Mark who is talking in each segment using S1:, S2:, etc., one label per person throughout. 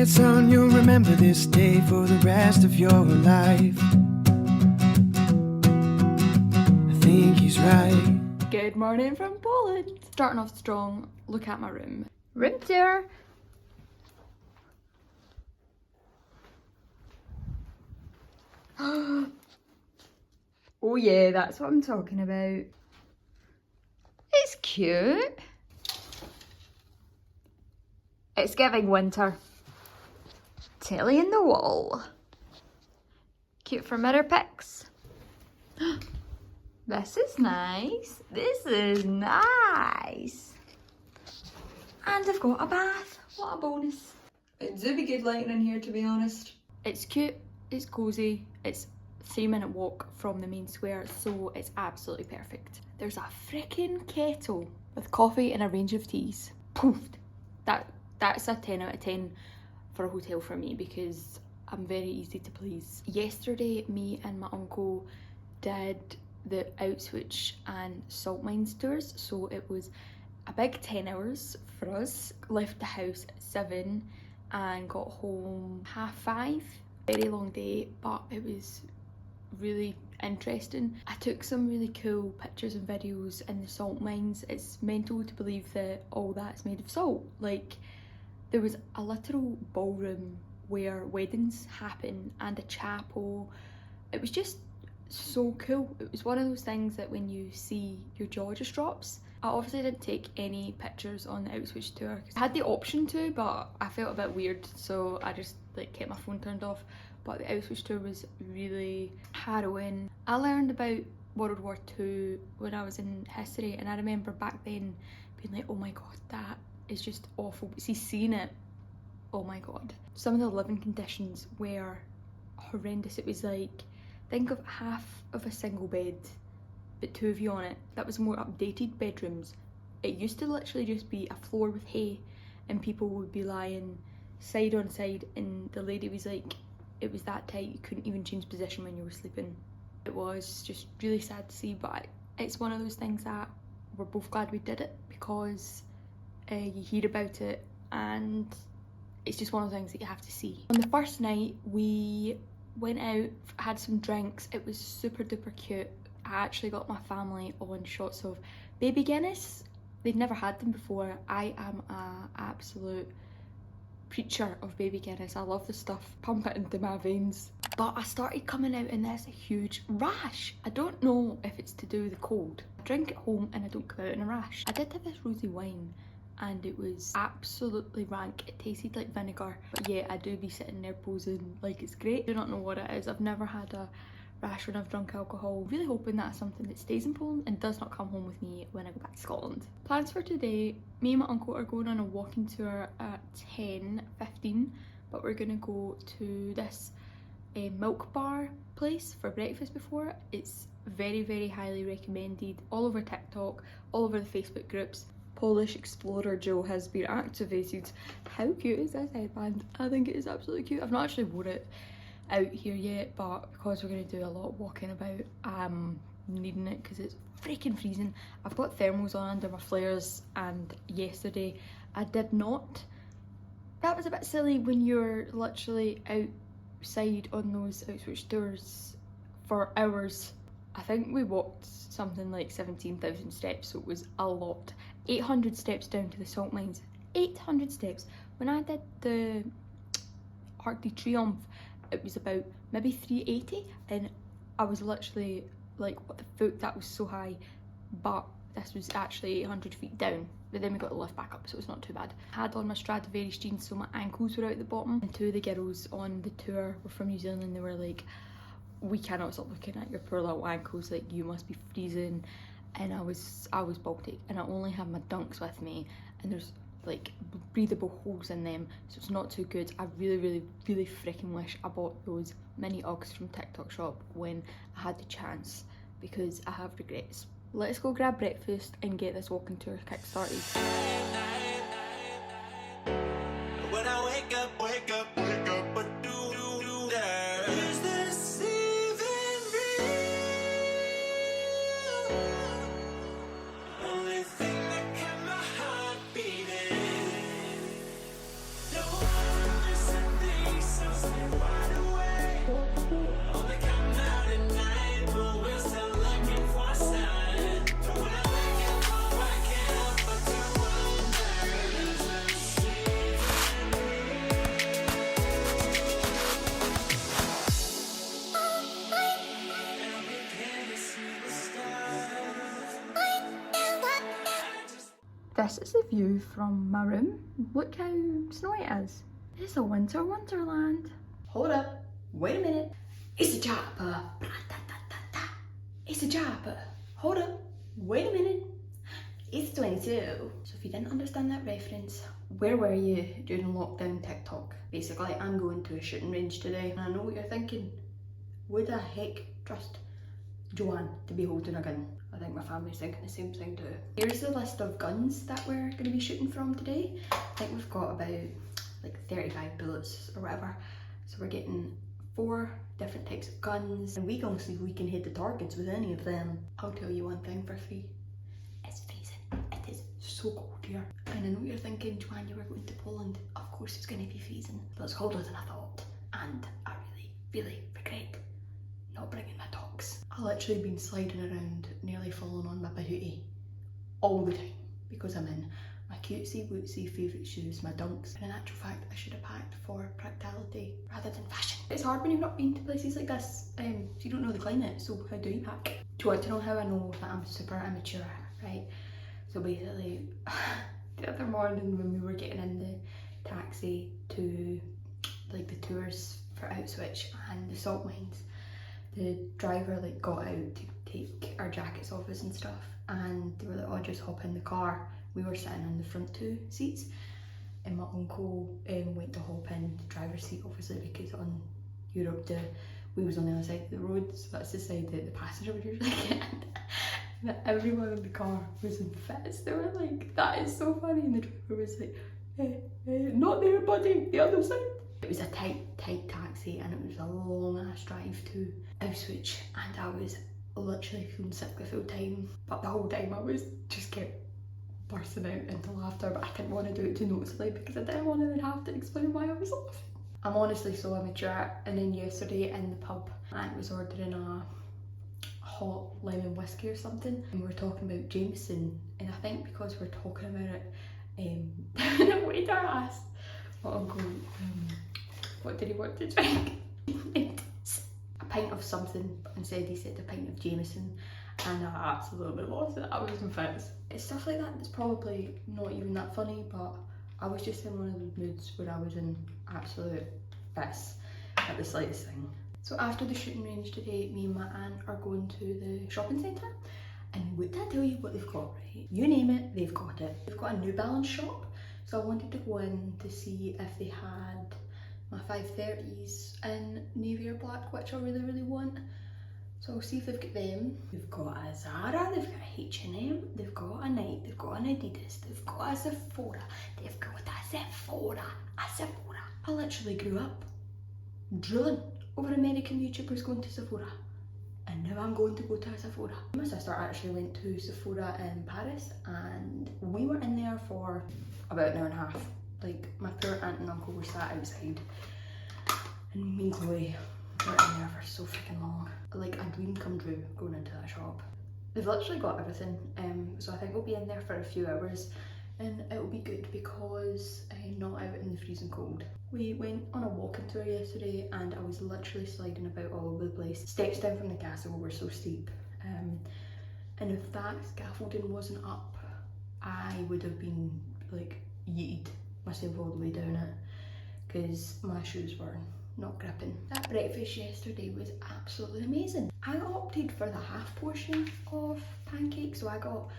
S1: son, you'll remember this day for the rest of your life. I think he's right.
S2: Good morning from Poland. Starting off strong, look at my room. Room tour. Oh yeah, that's what I'm talking about. It's cute. It's giving winter. Telly in the wall. Cute for mirror pics. This is nice. This is nice. And I've got a bath. What a bonus. It do be good lighting in here, to be honest. It's cute, it's cozy, it's a 3-minute walk from the main square, so it's absolutely perfect. There's a freaking kettle with coffee and a range of teas. Poof! That's a 10 out of 10 for a hotel for me because I'm very easy to please. Yesterday, me and my uncle did the Auschwitz and salt mines tours, so it was a big 10 hours for us. Left the house at 7 and got home 5:30. Very long day, but it was really interesting. I took some really cool pictures and videos in the salt mines. It's mental to believe that all that's made of salt. Like, there was a literal ballroom where weddings happen and a chapel. It was just so cool. It was one of those things that when you see, your jaw just drops. I obviously didn't take any pictures on the Auschwitz tour. I had the option to, but I felt a bit weird, so I just like kept my phone turned off. But the Auschwitz tour was really harrowing. I learned about World War II when I was in history, and I remember back then being like, oh my god, that is just awful. But see, seeing it, oh my god. Some of the living conditions were horrendous. It was like, think of half of a single bed, but 2 of you on it. That was more updated bedrooms. It used to literally just be a floor with hay and people would be lying side on side, and the lady was like, it was that tight you couldn't even change position when you were sleeping. It was just really sad to see, but it's one of those things that we're both glad we did it because you hear about it and it's just one of the things that you have to see. On the first night we went out, had some drinks. It was super duper cute. I actually got my family on shots of baby Guinness. They'd never had them before. I am an absolute preacher of baby Guinness. I love the stuff, pump it into my veins. But I started coming out in this huge rash. I don't know if it's to do with the cold. I drink at home and I don't come out in a rash. I did have this rosy wine and it was absolutely rank. It tasted like vinegar. But yeah, I do be sitting there posing like it's great. I do not know what it is. I've never had a rash when I've drunk alcohol. Really hoping that's something that stays in Poland and does not come home with me when I go back to Scotland. Plans for today, me and my uncle are going on a walking tour at 10:15, but we're gonna go to this milk bar place for breakfast before. It's very, very highly recommended, all over TikTok, all over the Facebook groups. Polish Explorer Joe has been activated. How cute is this headband? I think it is absolutely cute. I've not actually worn it out here yet, but because we're going to do a lot of walking about, I'm needing it because it's freaking freezing. I've got thermals on under my flares, and yesterday I did not. That was a bit silly when you're literally outside on those Auschwitz tours for hours. I think we walked something like 17,000 steps, so it was a lot. 800 steps down to the salt mines. 800 steps. When I did the Arc de Triomphe, it was about maybe 380, and I was literally like, what the fuck, that was so high. But this was actually 800 feet down, but then we got the lift back up, so it's not too bad. I had on my Stradivarius jeans, so my ankles were out the bottom, and 2 of the girls on the tour were from New Zealand, and they were like, we cannot stop looking at your poor little ankles, like you must be freezing. And I was Baltic, and I only have my dunks with me, and there's like breathable holes in them, so it's not too good. I really freaking wish I bought those mini Uggs from TikTok shop when I had the chance, because I have regrets. Let's go grab breakfast and get this walking tour kick started. When I wake up, what do that? Is this even real? Only thing that kept my heart beating. No one listen This is the view from my room. Look how snowy it is. It's a winter wonderland. Hold up, wait a minute. It's a chopper. It's a chopper. Hold up, wait a minute. It's 22. So if you didn't understand that reference, where were you during lockdown TikTok? Basically, I'm going to a shooting range today, and I know what you're thinking. Who the heck trust Joanne to be holding a gun? I think my family's thinking the same thing too. Here's the list of guns that we're going to be shooting from today. I think we've got about like 35 bullets or whatever. So we're getting 4 different types of guns, and we can see if we can hit the targets with any of them. I'll tell you one thing for free. It's freezing. It is so cold here. And I know you're thinking, Joanne, you were going to Poland. Of course it's going to be freezing. But it's colder than I thought. And I really regret not bringing my dogs. I've literally been sliding around, nearly falling on my bahootie all the time because I'm in my cutesy wootsy favourite shoes, my dunks. And in actual fact, I should have packed for practicality rather than fashion. It's hard when you've not been to places like this, so you don't know the climate, so how do you pack? Do you want to know how I know that I'm super immature, right? So basically, the other morning when we were getting in the taxi to like the tours for Auschwitz and the salt mines, the driver like got out to take our jackets off us and stuff, and they were like, oh, just hop in the car. We were sitting in the front 2 seats, and my uncle went to hop in the driver's seat, obviously because on Europe we was on the other side of the road, so that's the side that the passenger would usually get in. And everyone in the car was in fits. They were like, that is so funny, and the driver was like, not there buddy, the other side. It was a tight taxi, and it was a long ass drive to Auschwitz, and I was literally feeling sick the full time, but the whole time I was just kept bursting out into laughter, but I didn't want to do it too noticeably because I didn't want to then have to explain why I was laughing. I'm honestly so immature. And then yesterday in the pub, I was ordering a hot lemon whiskey or something, and we were talking about Jameson, and I think because we're talking about it, the waiter asked my uncle, what did he want to drink? A pint of something, but instead he said a pint of Jameson, and I absolutely lost it. I was in fits. It's stuff like that that's probably not even that funny, but I was just in one of those moods where I was in absolute fits at the slightest thing. So after the shooting range today, me and my aunt are going to the shopping centre, and would I tell you what they've got, right? You name it, they've got it. They've got a New Balance shop, so I wanted to go in to see if they had my 530s in navy or black, which I really want. So I'll see if they've got them. They've got a Zara, they've got a H&M, they've got a Nike, they've got an Adidas, they've got a Sephora, they've got a Sephora. I literally grew up drilling over American YouTubers going to Sephora, and now I'm going to go to a Sephora. My sister actually went to Sephora in Paris, and we were in there for about an hour and a half. Like, my poor aunt and uncle were sat outside, and me and Chloe were in there for so freaking long. Like a dream come true going into that shop. They've literally got everything, so I think we'll be in there for a few hours, and it'll be good because I'm not out in the freezing cold. We went on a walking tour yesterday, and I was literally sliding about all over the place. Steps down from the castle were so steep, and if that scaffolding wasn't up, I would have been like yeeted myself all the way down it because my shoes were not gripping. That breakfast yesterday was absolutely amazing. I opted for the half portion of pancakes, so I got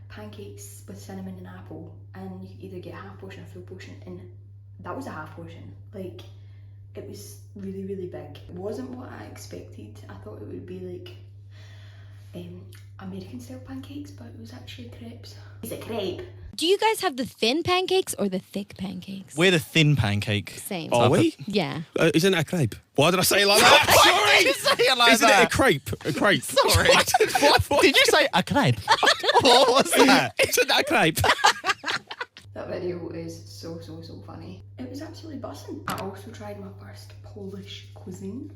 S2: pancakes with cinnamon and apple, and you could either get a half portion or full portion, and that was a half portion. Like, it was really big. It wasn't what I expected. I thought it would be like American style pancakes, but it was actually crepes. It's a crepe.
S3: Do you guys have the thin pancakes or the thick pancakes?
S4: We're the thin pancake.
S3: Same.
S5: Are we?
S3: Yeah.
S5: Isn't it a crepe? Why did I say it like that?
S4: Why did you say it like
S5: Isn't
S4: that?
S5: it a crepe? A crepe.
S4: Sorry. What? Did you say a crepe? What was that?
S5: Isn't that a crepe?
S2: That video is so funny. It was absolutely buzzing. I also tried my first Polish cuisine.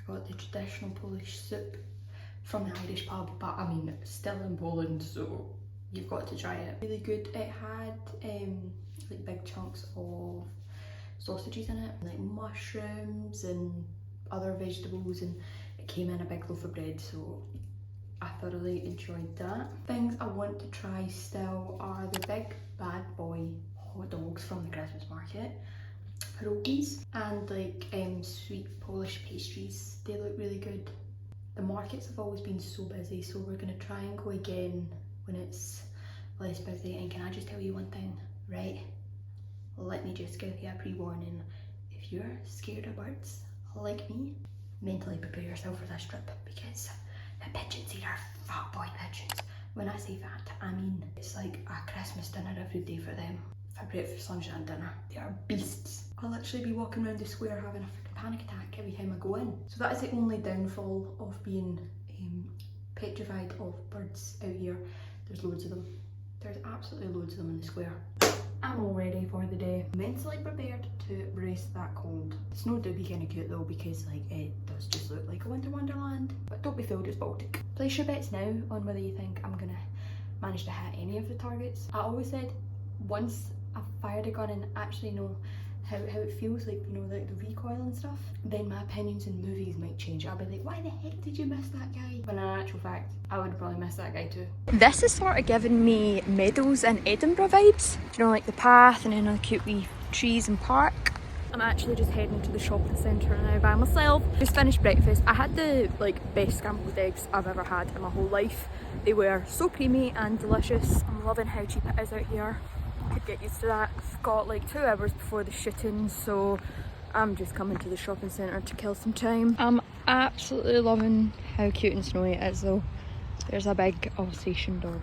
S2: I I got the traditional Polish soup from the Irish pub, but I mean, it's still in Poland, so you've got to try it. Really good. It had like big chunks of sausages in it, like mushrooms and other vegetables, and it came in a big loaf of bread, so I thoroughly enjoyed that. Things I want to try still are the big bad boy hot dogs from the Christmas market, pierogies, and like sweet Polish pastries. They look really good. The markets have always been so busy, so we're going to try and go again when it's less busy. And can I just tell you one thing, right? Let me just give you a pre-warning. If you're scared of birds, like me, mentally prepare yourself for this trip, because the pigeons here are fat boy pigeons. When I say fat, I mean it's like a Christmas dinner every day for them. For breakfast, lunch and dinner. They are beasts. I'll literally be walking around the square having a freaking panic attack every time I go in. So that is the only downfall of being petrified of birds out here. There's loads of them. There's absolutely loads of them in the square. I'm all ready for the day. Mentally prepared to brace that cold. The snow do be kind of cute though, because like it does just look like a winter wonderland. But don't be fooled, it's Baltic. Place your bets now on whether you think I'm gonna manage to hit any of the targets. I always said once I've fired a gun and actually know how it feels, like, you know, like the recoil and stuff, then my opinions in movies might change. I'll be like, why the heck did you miss that guy? When in actual fact, I would probably miss that guy too. This is sort of giving me Meadows and Edinburgh vibes. You know, like the path and then the cute wee trees and park. I'm actually just heading to the shopping centre now by myself. Just finished breakfast. I had the like best scrambled eggs I've ever had in my whole life. They were so creamy and delicious. I'm loving how cheap it is out here. Could get used to that. I've got like 2 hours before the shooting, so I'm just coming to the shopping centre to kill some time. I'm absolutely loving how cute and snowy it is though. There's a big Alsatian dog.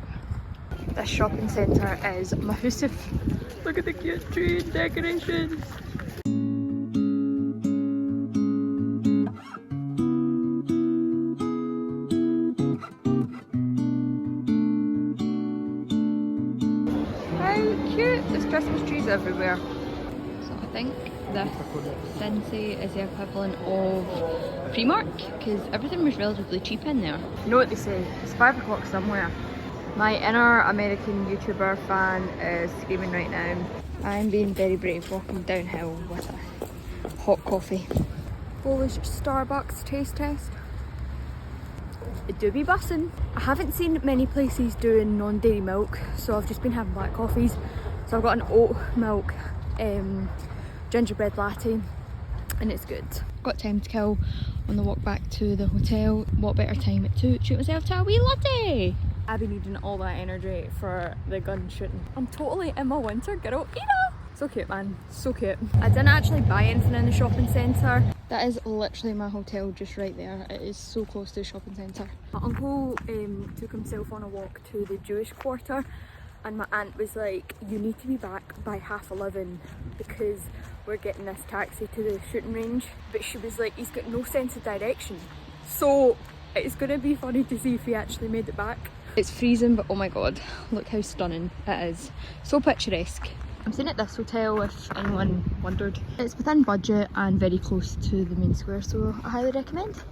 S2: This shopping centre is massive. Look at the cute tree decorations. There's Christmas trees everywhere. So I think this Cincy is the equivalent of Primark, because everything was relatively cheap in there. You know what they say, it's 5 o'clock somewhere. My inner American YouTuber fan is screaming right now. I'm being very brave walking downhill with a hot coffee. Polish Starbucks taste test. It do be bussin'. I haven't seen many places doing non-dairy milk, so I've just been having black coffees. So I've got an oat milk gingerbread latte, and it's good. Got time to kill on the walk back to the hotel. What better time to treat myself to a wee latte? I've been needing all that energy for the gun shooting. I'm totally in my winter girl. So cute, man, so cute. I didn't actually buy anything in the shopping centre. That is literally my hotel just right there. It is so close to the shopping centre. My uncle took himself on a walk to the Jewish quarter, and my aunt was like, you need to be back by 11:30 because we're getting this taxi to the shooting range. But she was like, he's got no sense of direction. So it's going to be funny to see if he actually made it back. It's freezing, but oh my god, look how stunning it is. So picturesque. I'm staying at this hotel if anyone wondered. It's within budget and very close to the main square, so I highly recommend.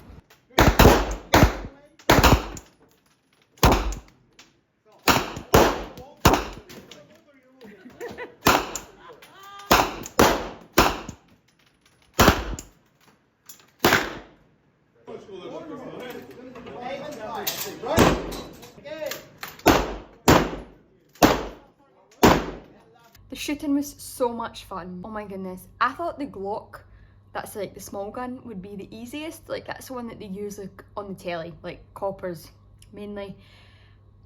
S2: The shooting was so much fun. Oh my goodness. I thought the Glock, that's like the small gun, would be the easiest. Like that's the one that they use like on the telly, like coppers mainly.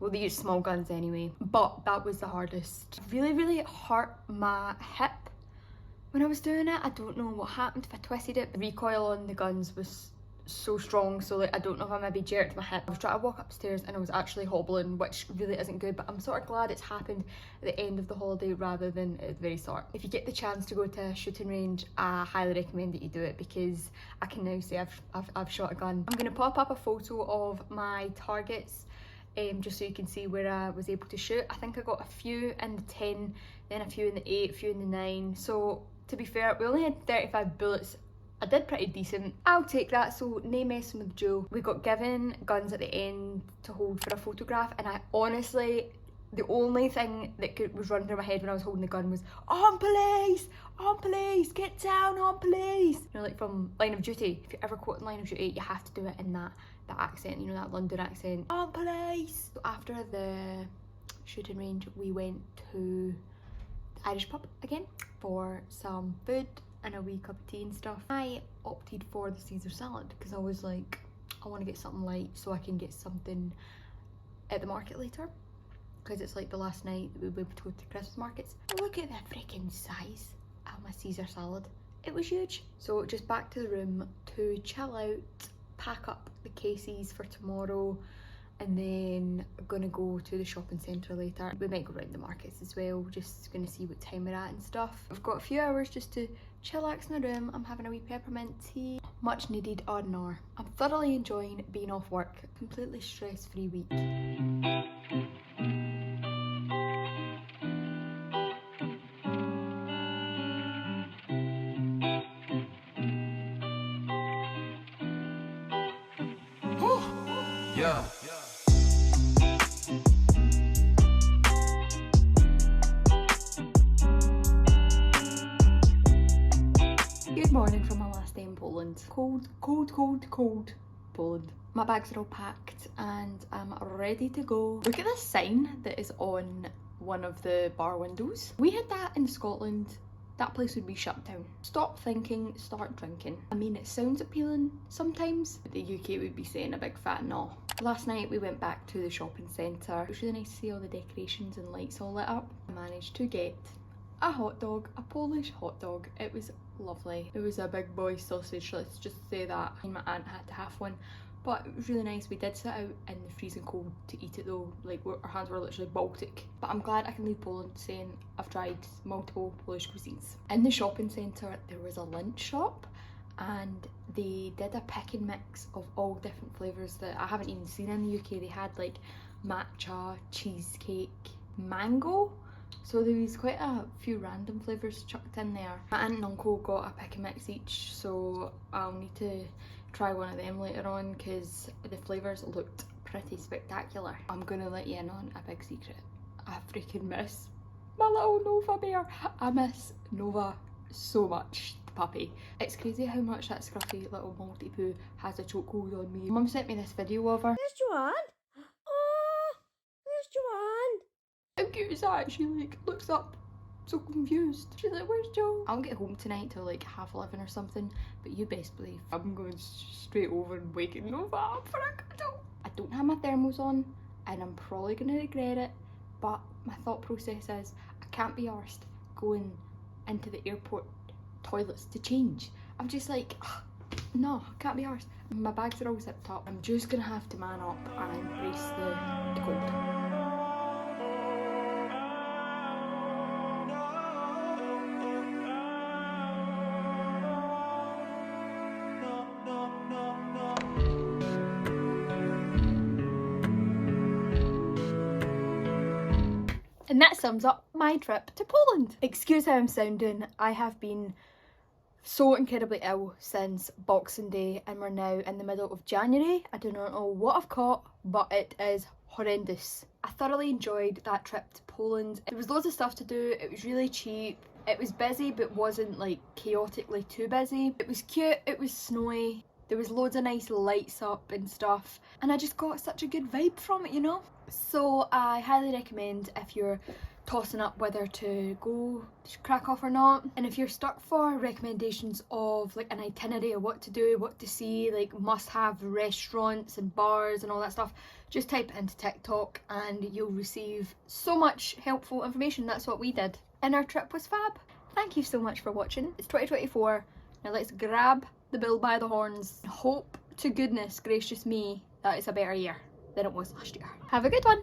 S2: Well, they use small guns anyway, but that was the hardest. Really hurt my hip when I was doing it. I don't know what happened, if I twisted it. The recoil on the guns was so strong, so like I don't know if I maybe jerked my hip. I was trying to walk upstairs and I was actually hobbling, which really isn't good, but I'm sort of glad it's happened at the end of the holiday rather than at the very start. If you get the chance to go to a shooting range, I highly recommend that you do it, because I can now say I've shot a gun. I'm going to pop up a photo of my targets just so you can see where I was able to shoot. I think I got a few in the 10, then a few in the 8, a few in the 9. So to be fair, we only had 35 bullets I did pretty decent. I'll take that, so no messing with Joe. We got given guns at the end to hold for a photograph, and I honestly, the only thing that was running through my head when I was holding the gun was, on police! On police! Get down, on police! You know, like from Line of Duty. If you ever quote Line of Duty, you have to do it in that accent, you know, that London accent. On police! So after the shooting range, we went to the Irish pub again for some food and a wee cup of tea and stuff. I opted for the Caesar salad because I was like, I want to get something light so I can get something at the market later, because it's like the last night that we were able to go to Christmas markets. Look at the freaking size of my Caesar salad. It was huge. So just back to the room to chill out, pack up the cases for tomorrow, and then I'm gonna go to the shopping centre later. We might go round the markets as well, just gonna see what time we're at and stuff. I've got a few hours just to chillax in the room. I'm having a wee peppermint tea, much needed R&R. I'm thoroughly enjoying being off work, completely stress-free week.
S1: Yeah.
S2: Good morning from my last day in Poland. Cold, cold, cold, cold Poland. My bags are all packed and I'm ready to go. Look at this sign that is on one of the bar windows. We had that in Scotland. That place would be shut down. Stop thinking, start drinking. I mean, it sounds appealing sometimes, but the UK would be saying a big fat no. Last night we went back to the shopping centre. It was really nice to see all the decorations and lights all lit up. I managed to get a hot dog, a Polish hot dog. It was lovely. It was a big boy sausage, let's just say that. And my aunt had to have one, but it was really nice. We did sit out in the freezing cold to eat it though, like our hands were literally Baltic. But I'm glad I can leave Poland saying I've tried multiple Polish cuisines. In the shopping centre there was a lunch shop and they did a pick and mix of all different flavours that I haven't even seen in the UK. They had like matcha, cheesecake, mango. So there was quite a few random flavours chucked in there. My aunt and uncle got a pick and mix each, so I'll need to try one of them later on because the flavours looked pretty spectacular. I'm gonna let you in on a big secret. I freaking miss my little Nova bear. I miss Nova so much, the puppy. It's crazy how much that scruffy little Maltipoo has a chokehold on me. Mum sent me this video of her.
S6: There's Joanne. Oh, there's Joanne.
S2: How cute is that? She like looks up so confused. She's like, where's Joe? I won't get home tonight till like 11:30 or something, but you best believe I'm going straight over and waking Nova up for a cuddle. I don't have my thermals on and I'm probably gonna regret it, but my thought process is I can't be arsed going into the airport toilets to change. I'm just like, no, I can't be arsed. My bags are all zipped up. I'm just gonna have to man up and embrace the cold. And that sums up my trip to Poland. Excuse how I'm sounding. I have been so incredibly ill since Boxing Day and we're now in the middle of January. I do not know what I've caught, but it is horrendous. I thoroughly enjoyed that trip to Poland. There was loads of stuff to do. It was really cheap. It was busy but wasn't like chaotically too busy. It was cute. It was snowy. There was loads of nice lights up and stuff. And I just got such a good vibe from it, you know? So I highly recommend if you're tossing up whether to go to Krakow or not. And if you're stuck for recommendations of like an itinerary of what to do, what to see, like must-have restaurants and bars and all that stuff, just type it into TikTok and you'll receive so much helpful information. That's what we did. And our trip was fab. Thank you so much for watching. It's 2024. Now let's grab the bull by the horns. Hope to goodness gracious me that it's a better year than it was last year. Have a good one.